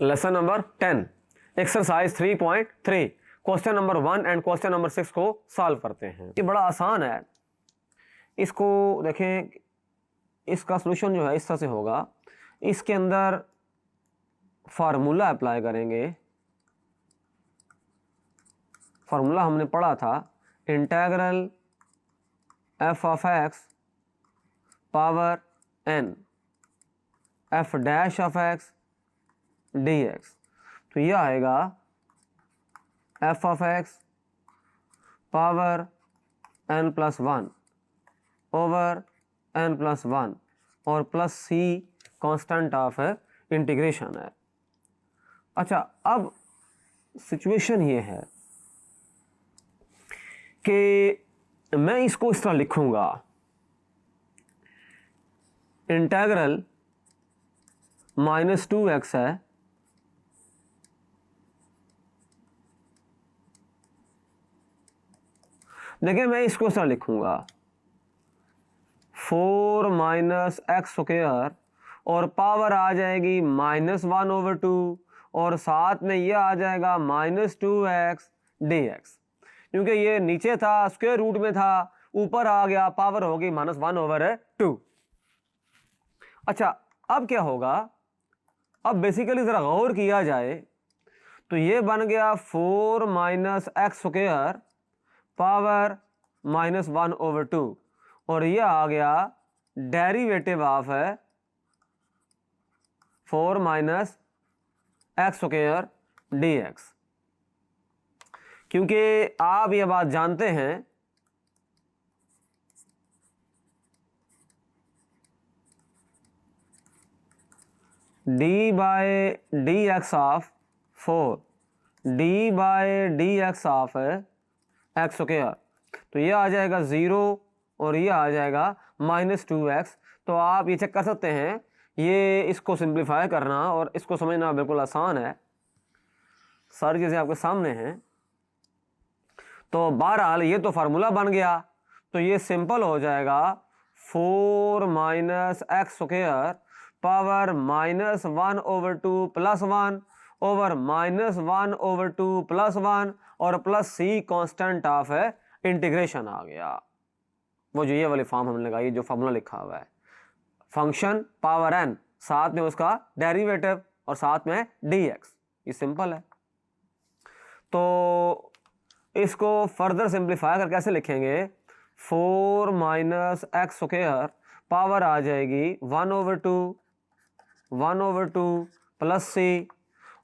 Lesson number 10 exercise 3.3 question number 1 and question number 6 को solve करते हैं। ये बड़ा आसान है, इसको देखें। इसका सॉल्यूशन जो है इस तरह से होगा, इसके अंदर फार्मूला अप्लाई करेंगे। फार्मूला हमने पढ़ा था, integral F of X power N F dash of X D X. तो यह आएगा F of X power N plus 1 over N plus 1 और plus C constant of integration है। अच्छा, अब सिचुएशन ये है कि मैं इसको इस तरह लिखूंगा, इंटेग्रल -2x है देखिए, मैं इसको इस तरह लिखूंगा 4 माइनस एक्स स्क्वायर और पावर आ जाएगी -1/2 और साथ में ये आ जाएगा -2x dx। क्योंकि ये नीचे था, स्क्वायर रूट में था, ऊपर आ गया, पावर होगी -1/2। अच्छा, अब क्या होगा? अब बेसिकली ज़रा गौर किया जाए तो ये बन गया 4 माइनस एक्स स्क्वायर पावर -1/2 और ये आ गया डेरिवेटिव ऑफ है 4 माइनस एक्स स्क्वायर dx। क्योंकि आप ये बात जानते हैं d by D x of 4 d by D x of x square, तो ये आ जाएगा 0 और ये आ जाएगा -2x। तो आप ये चेक कर सकते हैं, ये इसको सिंप्लीफाई करना और इसको समझना बिल्कुल आसान है, सारी चीज़ें आपके सामने हैं। तो बहरहाल ये तो फार्मूला बन गया, तो ये सिंपल हो जाएगा 4 minus x square power -1/2 plus 1 over -1/2 plus 1 और plus C constant of integration आ गया। वो जो ये वाली फॉर्म हमने लगाई, जो फार्मूला लिखा हुआ है, फंक्शन पावर एन, साथ में उसका डेरिवेटिव और साथ में dx। ये सिंपल है। तो इसको फर्दर सिंप्लीफाई कर कैसे लिखेंगे? 4 माइनस एक्स स्क्वायर पावर आ जाएगी 1/2 प्लस सी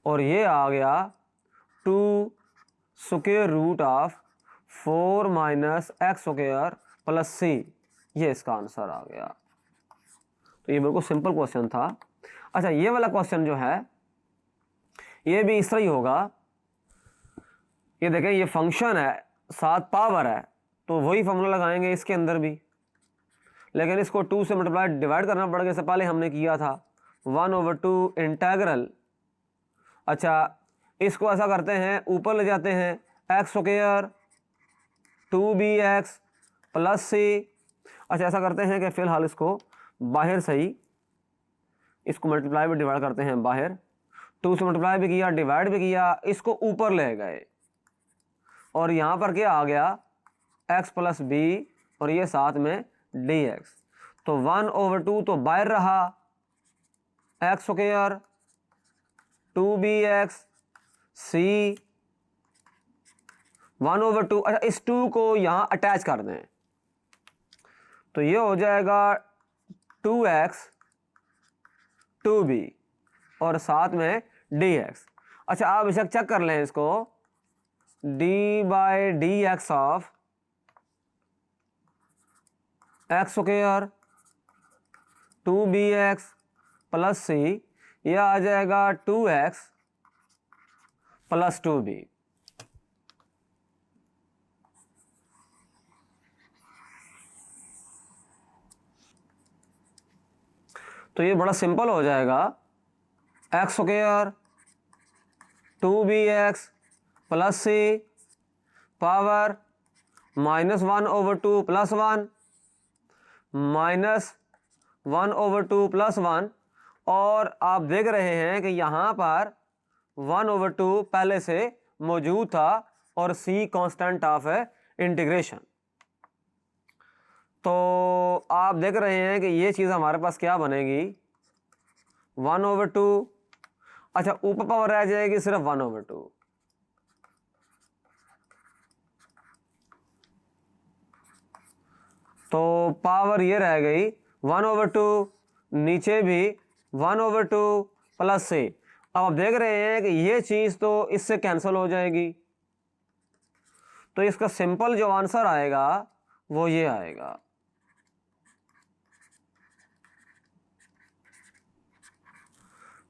और ये आ गया 2 square root of 4 minus x square plus C. ये इसका आंसर आ गया। तो ये बिल्कुल सिंपल क्वेश्चन था। अच्छा, ये वाला क्वेश्चन जो है ये भी इस तरह ही होगा। ये देखें, ये फंक्शन है, साथ पावर है, तो वही फॉर्मूला लगाएंगे इसके अंदर भी, लेकिन इसको 2 से मल्टीप्लाई डिवाइड करना पड़ेगा। इससे पहले हमने किया था 1/2 इंटेग्रल। अच्छा, इसको ऐसा करते हैं, ऊपर ले जाते हैं एक्स स्क्वायर 2bx प्लस सी। अच्छा, ऐसा करते हैं कि फ़िलहाल इसको बाहर से ही इसको मल्टीप्लाई भी डिवाइड करते हैं, बाहर 2 से मल्टीप्लाई भी किया, डिवाइड भी किया, इसको ऊपर ले गए और यहाँ पर क्या आ गया x प्लस बी और ये साथ में dx। तो 1/2 तो बाहर रहा, एक्स स्क्वायर 2bx सी 1/2। अच्छा, इस 2 को यहाँ अटैच कर दें तो ये हो जाएगा 2x 2b और साथ में dx। अच्छा, आप इसे चेक कर लें, इसको d by D x of x square 2bx plus C, यह आ जाएगा 2x प्लस 2b। तो ये बड़ा सिंपल हो जाएगा, एक्स स्क्वायर 2bx प्लस सी पावर -1/2 प्लस 1 -1/2 प्लस 1। और आप देख रहे हैं कि यहाँ पर 1/2 पहले से मौजूद था और c कांस्टेंट ऑफ है इंटीग्रेशन। तो आप देख रहे हैं कि ये चीज़ हमारे पास क्या बनेगी 1/2। अच्छा ऊपर पावर रह जाएगी सिर्फ 1/2। तो पावर ये रह गई 1/2, नीचे भी 1/2 प्लस से। अब आप देख रहे हैं कि ये चीज़ तो इससे कैंसिल हो जाएगी, तो इसका सिंपल जो आंसर आएगा वो ये आएगा।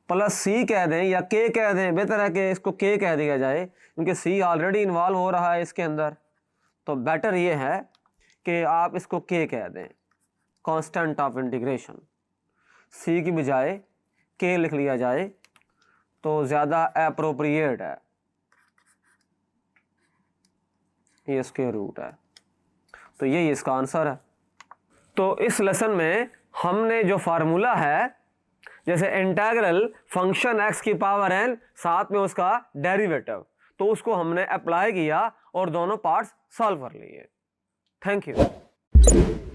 प्लस सी कह दें या के कह दें, बेहतर है कि इसको के कह दिया जाए क्योंकि सी ऑलरेडी इन्वॉल्व हो रहा है इसके अंदर। तो बेटर ये है कि आप इसको के कह दें, कांस्टेंट ऑफ इंटीग्रेशन। सी की बजाय के लिख लिया जाए तो ज़्यादा एप्रोप्रिएट है। ये स्क्वायर रूट है, तो यही इसका आंसर है। तो इस लेसन में हमने जो फार्मूला है, जैसे इंटीग्रल फंक्शन x की पावर n साथ में उसका डेरिवेटिव, तो उसको हमने अप्लाई किया और दोनों पार्ट्स सॉल्व कर लिए। Thank you.